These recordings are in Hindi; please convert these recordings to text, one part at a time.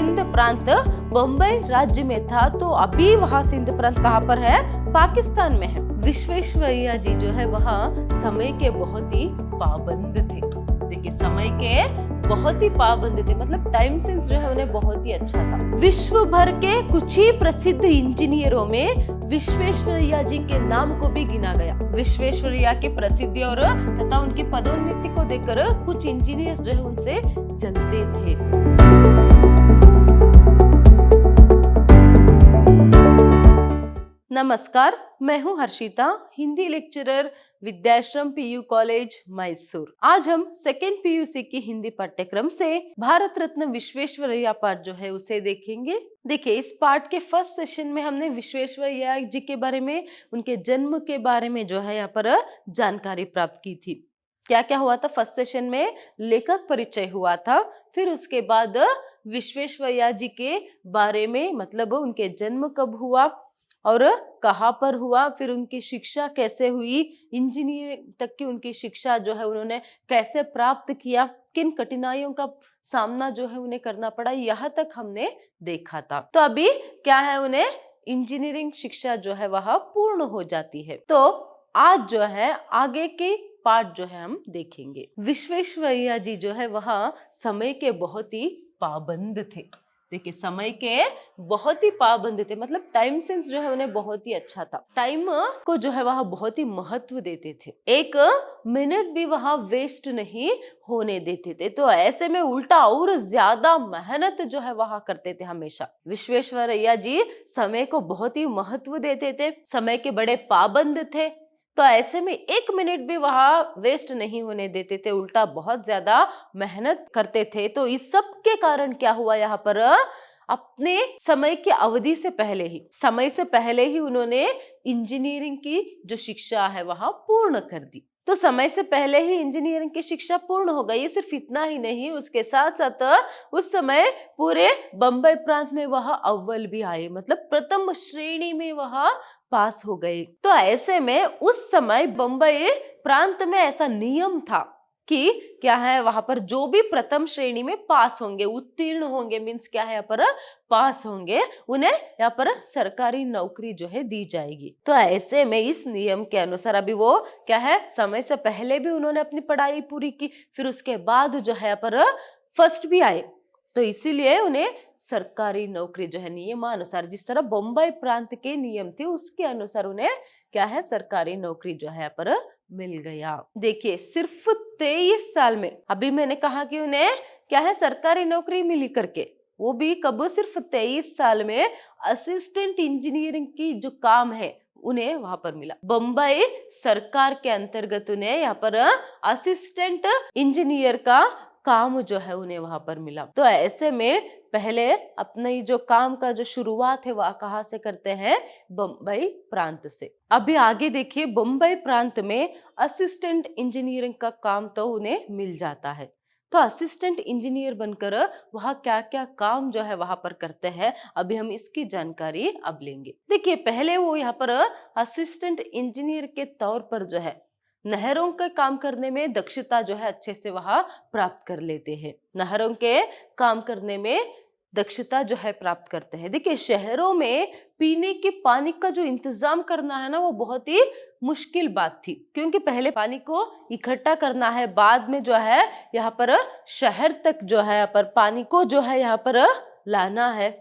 सिंध प्रांत बम्बई राज्य में था, तो अभी वहाँ सिंध प्रांत कहाँ पर है? पाकिस्तान में है। विश्वेश्वरैया जी जो है वहाँ समय के बहुत ही पाबंद थे। देखिए समय के बहुत ही पाबंद थे, मतलब टाइम सेंस जो है उन्हें बहुत ही अच्छा था। विश्व भर के कुछ ही प्रसिद्ध इंजीनियरों में विश्वेश्वरैया जी के नाम को भी गिना गया। विश्वेश्वरैया की प्रसिद्धि और तथा उनकी पदोन्नति को देखकर कुछ इंजीनियर्स जो है उनसे जलते थे। नमस्कार, मैं हूं Harshita, Hindi lecturer, Vidyashram PU college Mysore. आज हम सेकेंड पीयूसी की हिंदी पाठ्यक्रम से भारत रत्न विश्वेश्वरैया पाठ जो है उसे देखेंगे। देखिए, इस पाठ के फर्स्ट सेशन में हमने विश्वेश्वरैया जी के बारे में, उनके जन्म के बारे में जो है यहाँ पर जानकारी प्राप्त की थी। क्या क्या हुआ था फर्स्ट सेशन में? लेखक परिचय हुआ था, फिर उसके बाद विश्वेश्वरैया जी के बारे में, मतलब उनके जन्म कब हुआ और कहाँ पर हुआ, फिर उनकी शिक्षा कैसे हुई, इंजीनियरिंग तक की उनकी शिक्षा जो है उन्होंने कैसे प्राप्त किया, किन कठिनाइयों का सामना जो है उन्हें करना पड़ा, यहाँ तक हमने देखा था। तो अभी क्या है, उन्हें इंजीनियरिंग शिक्षा जो है वह पूर्ण हो जाती है। तो आज जो है आगे के पार्ट जो है हम देखेंगे। विश्वेश्वरैया जी जो है वह समय के बहुत ही पाबंद थे। देखिए, समय के बहुत ही पाबंद थे, मतलब टाइम सेंस जो है उन्हें बहुत ही अच्छा था। टाइम को जो है वह बहुत ही महत्व देते थे, एक मिनट भी वहां वेस्ट नहीं होने देते थे। तो ऐसे में उल्टा और ज्यादा मेहनत जो है वहां करते थे हमेशा। विश्वेश्वरैया जी समय को बहुत ही महत्व देते थे, समय के बड़े पाबंद थे। तो ऐसे में एक मिनट भी वहां वेस्ट नहीं होने देते थे, उल्टा बहुत ज्यादा मेहनत करते थे। तो इस सब के कारण क्या हुआ, यहाँ पर अपने समय की अवधि से पहले ही, समय से पहले ही उन्होंने इंजीनियरिंग की जो शिक्षा है वहां पूर्ण कर दी। तो समय से पहले ही इंजीनियरिंग की शिक्षा पूर्ण हो गई। सिर्फ इतना ही नहीं, उसके साथ साथ उस समय पूरे बम्बई प्रांत में वह अव्वल भी आए, मतलब प्रथम श्रेणी में वह पास हो गए। तो ऐसे में उस समय बम्बई प्रांत में ऐसा नियम था कि क्या है, वहां पर जो भी प्रथम श्रेणी में पास होंगे, उत्तीर्ण होंगे, मीन्स क्या है यहाँ पर पास होंगे, उन्हें यहाँ पर सरकारी नौकरी जो है दी जाएगी। तो ऐसे में इस नियम के अनुसार अभी वो क्या है, समय से पहले भी उन्होंने अपनी पढ़ाई पूरी की, फिर उसके बाद जो है यहाँ पर फर्स्ट भी आए, तो इसीलिए उन्हें सरकारी नौकरी जो है नियमानुसार, जिस तरह बम्बई प्रांत के नियम थे उसके अनुसार उन्हें क्या है, सरकारी नौकरी जो है यहाँ पर मिल गया। देखिए, सिर्फ 23 साल में, अभी मैंने कहा कि उन्हें क्या है, सरकारी नौकरी मिली करके, वो भी कब? सिर्फ 23 साल में असिस्टेंट इंजीनियरिंग की जो काम है उन्हें वहां पर मिला। बम्बई सरकार के अंतर्गत उन्हें यहाँ पर असिस्टेंट इंजीनियर का काम जो है उन्हें वहां पर मिला। तो ऐसे में पहले अपने जो काम का जो शुरुआत है वह कहाँ से करते हैं? बम्बई प्रांत से। अभी आगे देखिए, बम्बई प्रांत में असिस्टेंट इंजीनियरिंग का काम तो उन्हें मिल जाता है। तो असिस्टेंट इंजीनियर बनकर वह क्या क्या काम जो है वहां पर करते हैं, अभी हम इसकी जानकारी अब लेंगे। देखिए, पहले वो यहाँ पर असिस्टेंट इंजीनियर के तौर पर जो है नहरों के काम करने में दक्षता जो है अच्छे से वहां प्राप्त कर लेते हैं। नहरों के काम करने में दक्षता जो है प्राप्त करते हैं। देखिए, शहरों में पीने के पानी का जो इंतजाम करना है ना, वो बहुत ही मुश्किल बात थी, क्योंकि पहले पानी को इकट्ठा करना है, बाद में जो है यहाँ पर शहर तक जो है यहाँ पर पानी को जो है यहाँ पर लाना है।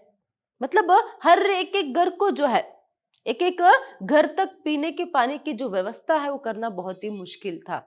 मतलब हर एक एक घर को जो है, एक एक घर तक पीने के पानी की जो व्यवस्था है वो करना बहुत ही मुश्किल था।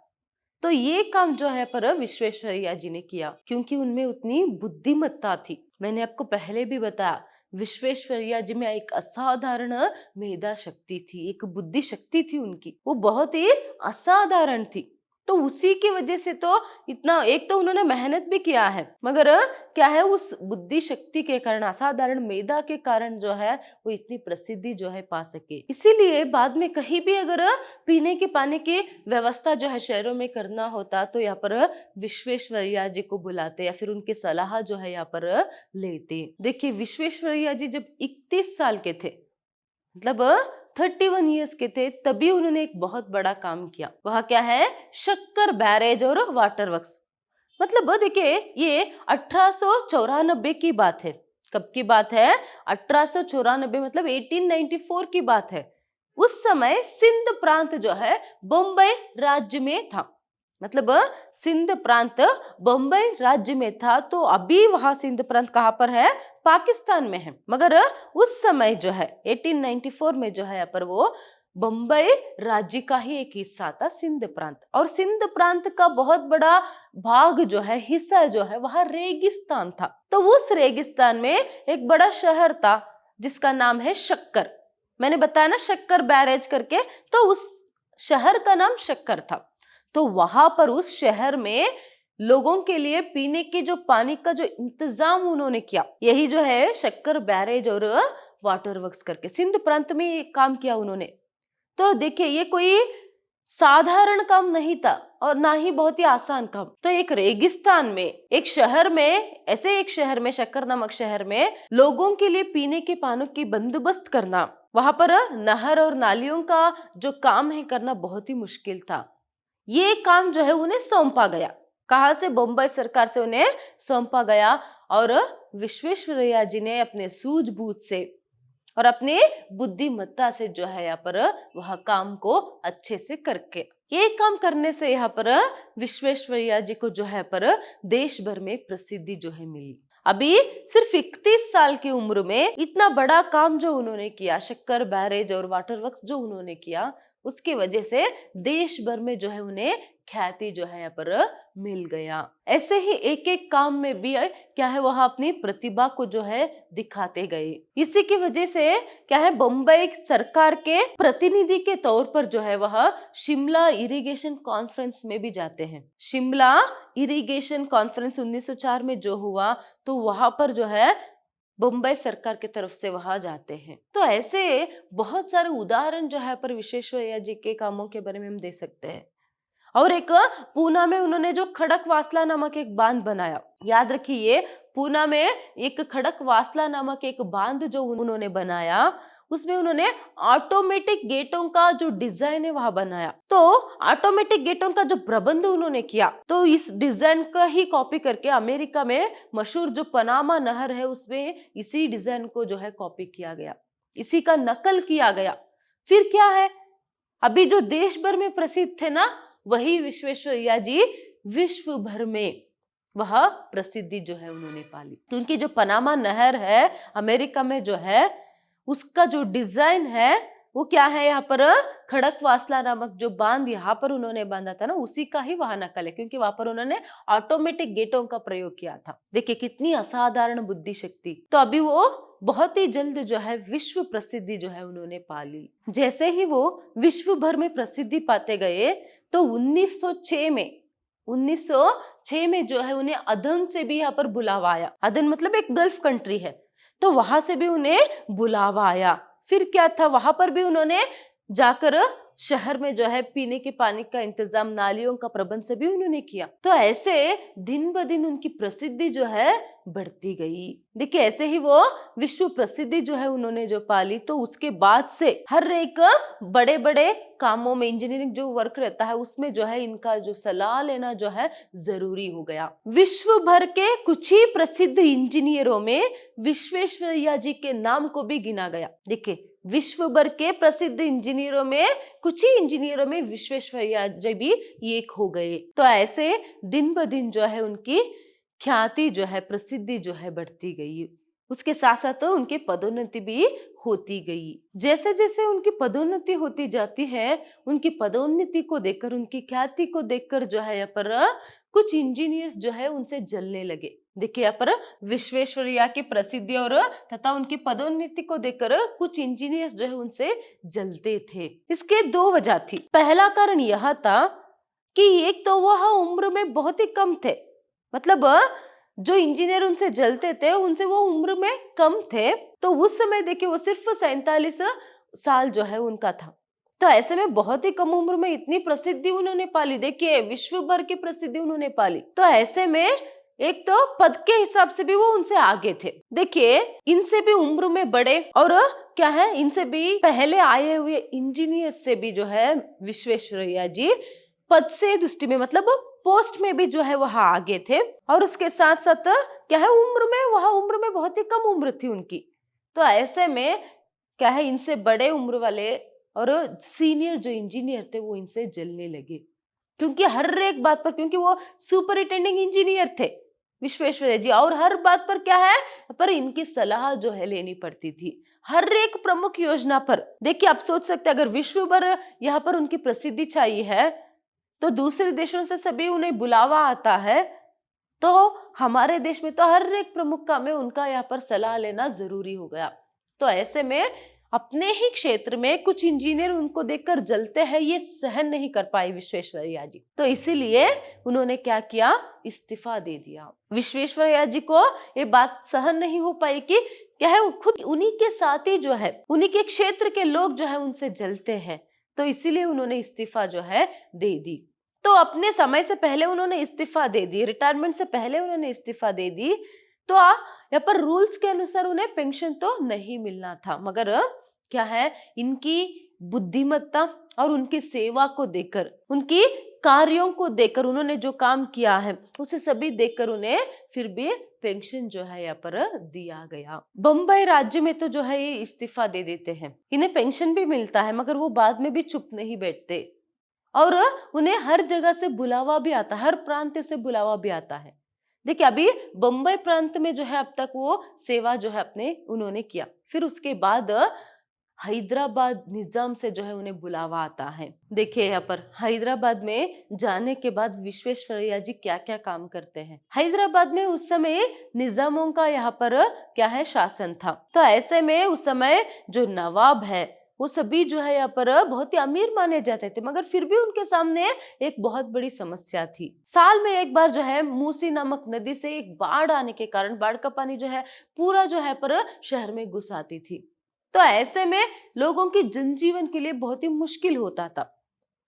तो ये काम जो है पर विश्वेश्वरैया जी ने किया, क्योंकि उनमें उतनी बुद्धिमत्ता थी। मैंने आपको पहले भी बताया, विश्वेश्वरैया जी में एक असाधारण मेधा शक्ति थी, एक बुद्धि शक्ति थी उनकी, वो बहुत ही असाधारण थी। तो उसी की वजह से तो इतना, एक तो उन्होंने मेहनत भी किया है, मगर क्या है, उस बुद्धि शक्ति के कारण, असाधारण मेधा के कारण जो है वो इतनी प्रसिद्धि जो है पा सके। इसीलिए बाद में कहीं भी अगर पीने के पानी की व्यवस्था जो है शहरों में करना होता, तो यहाँ पर विश्वेश्वरैया जी को बुलाते या फिर उनकी सलाह जो है यहाँ पर लेते। देखिए, विश्वेश्वरैया जी जब 31 साल के थे, मतलब 31 ईयर्स के थे, तभी उन्होंने एक बहुत बड़ा काम किया। वह क्या है? शक्कर बैरेज और वाटर वर्क्स। मतलब देखिए, ये 1894 की बात है। कब की बात है? 1894 मतलब 1894 की बात है। उस समय सिंध प्रांत जो है बम्बई राज्य में था। मतलब सिंध प्रांत बम्बई राज्य में था, तो अभी वहां सिंध प्रांत कहाँ पर है? पाकिस्तान में है। मगर उस समय जो है 1894 में जो है यहाँ पर वो बम्बई राज्य का ही एक हिस्सा था सिंध प्रांत। और सिंध प्रांत का बहुत बड़ा भाग जो है, हिस्सा जो है, वहां रेगिस्तान था। तो उस रेगिस्तान में एक बड़ा शहर था जिसका नाम है शक्कर। मैंने बताया ना शक्कर बैरेज करके, तो उस शहर का नाम शक्कर था। तो वहां पर उस शहर में लोगों के लिए पीने के जो पानी का जो इंतजाम उन्होंने किया, यही जो है शक्कर बैरेज और वाटर वर्क्स करके सिंध प्रांत में ये काम किया उन्होंने। तो देखिए ये कोई साधारण काम नहीं था और ना ही बहुत ही आसान काम। तो एक रेगिस्तान में, एक शहर में, ऐसे एक शहर में, शक्कर नामक शहर में लोगों के लिए पीने के पानी की बंदोबस्त करना, वहां पर नहर और नालियों का जो काम है करना बहुत ही मुश्किल था। ये काम जो है उन्हें सौंपा गया। कहाँ से? बम्बई सरकार से उन्हें सौंपा गया। और विश्वेश्वरैया जी ने अपने सूझबूझ से और अपने बुद्धिमत्ता से जो है यहाँ पर वह काम को अच्छे से करके, ये काम करने से यहाँ पर विश्वेश्वरैया जी को जो है पर देश भर में प्रसिद्धि जो है मिली। अभी सिर्फ 31 साल की उम्र में इतना बड़ा काम जो उन्होंने किया, शक्कर बैरेज और वाटर वर्क्स जो उन्होंने किया, उसकी वजह से देश भर में जो है उन्हें ख्याति जो है यहाँ पर मिल गया। ऐसे ही एक एक काम में भी क्या है, वह अपनी प्रतिभा को जो है दिखाते गए। इसी की वजह से क्या है, बम्बई सरकार के प्रतिनिधि के तौर पर जो है वह शिमला इरिगेशन कॉन्फ्रेंस में भी जाते हैं। शिमला इरिगेशन कॉन्फ्रेंस 1904 में जो हुआ, तो वहां पर जो है बम्बई सरकार की तरफ से वहां जाते हैं। तो ऐसे बहुत सारे उदाहरण जो है पर विश्वेश्वरैया जी के कामों के बारे में हम दे सकते हैं। और एक पूना में उन्होंने जो खड़क वासला नामक एक बांध बनाया, याद रखिए पूना में एक खड़क वासला नामक एक बांध जो उन्होंने बनाया, उसमें उन्होंने ऑटोमेटिक गेटों का जो डिजाइन है वहां बनाया। तो ऑटोमेटिक गेटों का जो प्रबंध उन्होंने किया, तो इस डिजाइन का ही कॉपी करके अमेरिका में मशहूर जो पनामा नहर है उसमें इसी डिजाइन को जो है कॉपी किया गया, इसी का नकल किया गया। फिर क्या है, अभी जो देश भर में प्रसिद्ध थे ना, वही विश्वेश्वरैया जी विश्व भर में वह प्रसिद्धि जो है उन्होंने पाली। क्योंकि जो पनामा नहर है अमेरिका में जो है, उसका जो डिजाइन है वो क्या है, यहाँ पर खड़क वासला नामक जो बांध यहाँ पर उन्होंने बांधा था ना, उसी का ही वहां नकल है। क्योंकि वहां पर उन्होंने ऑटोमेटिक गेटों का प्रयोग किया था। देखिए कितनी असाधारण बुद्धि शक्ति। तो अभी वो बहुत ही जल्द जो है विश्व प्रसिद्धि जो है उन्होंने पाली। जैसे ही वो विश्व भर में प्रसिद्धि पाते गए, तो 1906 में जो है उन्हें अदन से भी यहाँ पर बुलावा आया। अदन मतलब एक गल्फ कंट्री है, तो वहां से भी उन्हें बुलावा आया। फिर क्या था, वहां पर भी उन्होंने जाकर शहर में जो है पीने के पानी का इंतजाम, नालियों का प्रबंध से भी उन्होंने किया। तो ऐसे दिन ब दिन उनकी प्रसिद्धि जो है बढ़ती गई। देखिए ऐसे ही वो विश्व प्रसिद्धि जो है उन्होंने जो पाली, तो उसके बाद से हर एक बड़े बड़े कामों में, इंजीनियरिंग जो वर्क रहता है उसमें जो है इनका जो सलाह लेना जो है जरूरी हो गया। विश्व भर के कुछ ही प्रसिद्ध इंजीनियरों में विश्वेश्वरैया जी के नाम को भी गिना गया। देखिए विश्व भर के प्रसिद्ध इंजीनियरों में, कुछ ही इंजीनियरों में विश्वेश्वरैया जी भी एक हो गए। तो ऐसे दिन ब दिन जो है उनकी ख्याति जो है, प्रसिद्धि जो है बढ़ती गई। उसके साथ साथ तो उनकी पदोन्नति भी होती गई। जैसे जैसे उनकी पदोन्नति होती जाती है, उनकी पदोन्नति को देखकर, उनकी ख्याति को देखकर जो है यहाँ पर कुछ इंजीनियर्स जो है उनसे जलने लगे। देखिए यहाँ पर विश्वेश्वरैया की प्रसिद्धि और तथा उनकी पदोन्नति को देखकर कुछ इंजीनियर्स जो है उनसे जलते थे। इसके दो वजह थी। पहला कारण यह था कि एक तो वह उम्र में बहुत ही कम थे, मतलब जो इंजीनियर उनसे जलते थे उनसे वो उम्र में कम थे। तो उस समय देखिए वो सिर्फ 47 साल जो है उनका था। तो ऐसे में बहुत ही कम उम्र में इतनी प्रसिद्धि उन्होंने पाली। देखिए विश्व भर की प्रसिद्धि उन्होंने पाली। तो ऐसे में एक तो पद के हिसाब से भी वो उनसे आगे थे। देखिए इनसे भी उम्र में बड़े और क्या है, इनसे भी पहले आए हुए इंजीनियर से भी जो है विश्वेश्वरैया जी पद से दृष्टि में मतलब पोस्ट में भी जो है वह आगे थे, और उसके साथ साथ क्या है उम्र में, वह उम्र में बहुत ही कम उम्र थी उनकी। तो ऐसे में क्या है इनसे बड़े उम्र वाले और सीनियर जो इंजीनियर थे वो इनसे जलने लगे, क्योंकि हर एक बात पर, क्योंकि वो सुपरिटेंडिंग इंजीनियर थे विश्वेश्वरैया जी, और हर बात पर क्या है पर इनकी सलाह जो है लेनी पड़ती थी, हर एक प्रमुख योजना पर। देखिए आप सोच सकते हैं अगर विश्व भर यहाँ पर उनकी प्रसिद्धि चाहिए है तो दूसरे देशों से सभी उन्हें बुलावा आता है, तो हमारे देश में तो हर एक प्रमुख काम में उनका यहाँ पर सलाह लेना जरूरी हो गया। तो ऐसे में अपने ही क्षेत्र में कुछ इंजीनियर उनको देखकर जलते हैं, ये सहन नहीं कर पाई विश्वेश्वरैया जी, तो इसीलिए उन्होंने क्या किया, इस्तीफा दे दिया। विश्वेश्वरैया जी को ये बात सहन नहीं हो पाई कि क्या है खुद उन्हीं के साथ ही जो है उन्हीं के क्षेत्र के लोग जो है उनसे जलते हैं, तो इसीलिए उन्होंने इस्तीफा जो है दे दी। तो अपने समय से पहले उन्होंने इस्तीफा दे दी, रिटायरमेंट से पहले उन्होंने इस्तीफा दे दी, तो यहाँ पर रूल्स के अनुसार उन्हें पेंशन तो नहीं मिलना था, मगर क्या है इनकी बुद्धिमत्ता और उनकी सेवा को देखकर, उनकी कार्यों को देखकर, उन्होंने जो काम किया है उसे सभी देखकर उन्हें फिर भी पेंशन जो है यहाँ पर दिया गया। बम्बई राज्य में तो जो है ये इस्तीफा दे देते हैं, इन्हें पेंशन भी मिलता है, मगर वो बाद में भी चुप नहीं बैठते और उन्हें हर जगह से बुलावा भी आता है, हर प्रांत से बुलावा भी आता है। देखिए अभी बम्बई प्रांत में जो है अब तक वो सेवा जो है अपने उन्होंने किया, फिर उसके बाद हैदराबाद निजाम से जो है उन्हें बुलावा आता है। देखिए यहाँ पर हैदराबाद में जाने के बाद विश्वेश्वरैया जी क्या क्या काम करते हैं। हैदराबाद में उस समय निजामों का यहाँ पर क्या है शासन था, तो ऐसे में उस समय जो नवाब है वो सभी जो है यहाँ पर बहुत ही अमीर माने जाते थे, मगर फिर भी उनके सामने एक बहुत बड़ी समस्या थी। साल में एक बार जो है मूसी नामक नदी से एक बाढ़ आने के कारण बाढ़ का पानी जो है पूरा जो है पर शहर में घुस आती थी, तो ऐसे में लोगों की जनजीवन के लिए बहुत ही मुश्किल होता था।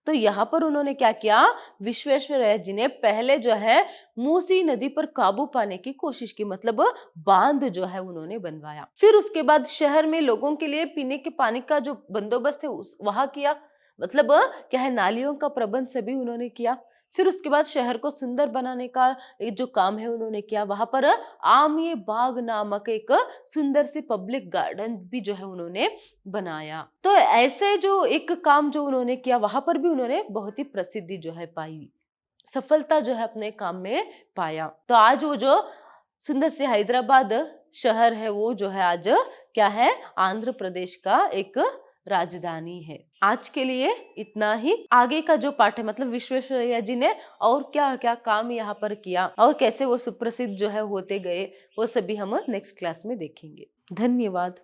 तो यहाँ पर उन्होंने क्या किया, विश्वेश्वरैया जी ने पहले जो है मूसी नदी पर काबू पाने की कोशिश की, मतलब बांध जो है उन्होंने बनवाया। फिर उसके बाद शहर में लोगों के लिए पीने के पानी का जो बंदोबस्त है उस वहां किया, मतलब क्या है नालियों का प्रबंध सभी उन्होंने किया। फिर उसके बाद शहर को सुंदर बनाने का जो काम है उन्होंने किया, वहां पर आमये बाग नामक एक सुंदर सी पब्लिक गार्डन भी जो है उन्होंने बनाया। तो ऐसे जो एक काम जो उन्होंने किया वहां पर भी उन्होंने बहुत ही प्रसिद्धि जो है पाई, सफलता जो है अपने काम में पाया। तो आज वो जो सुंदर से हैदराबाद शहर है वो जो है आज क्या है आंध्र प्रदेश का एक राजधानी है। आज के लिए इतना ही। आगे का जो पाठ है मतलब विश्वेश्वरैया जी ने और क्या क्या काम यहाँ पर किया और कैसे वो सुप्रसिद्ध जो है होते गए, वो सभी हम नेक्स्ट क्लास में देखेंगे। धन्यवाद।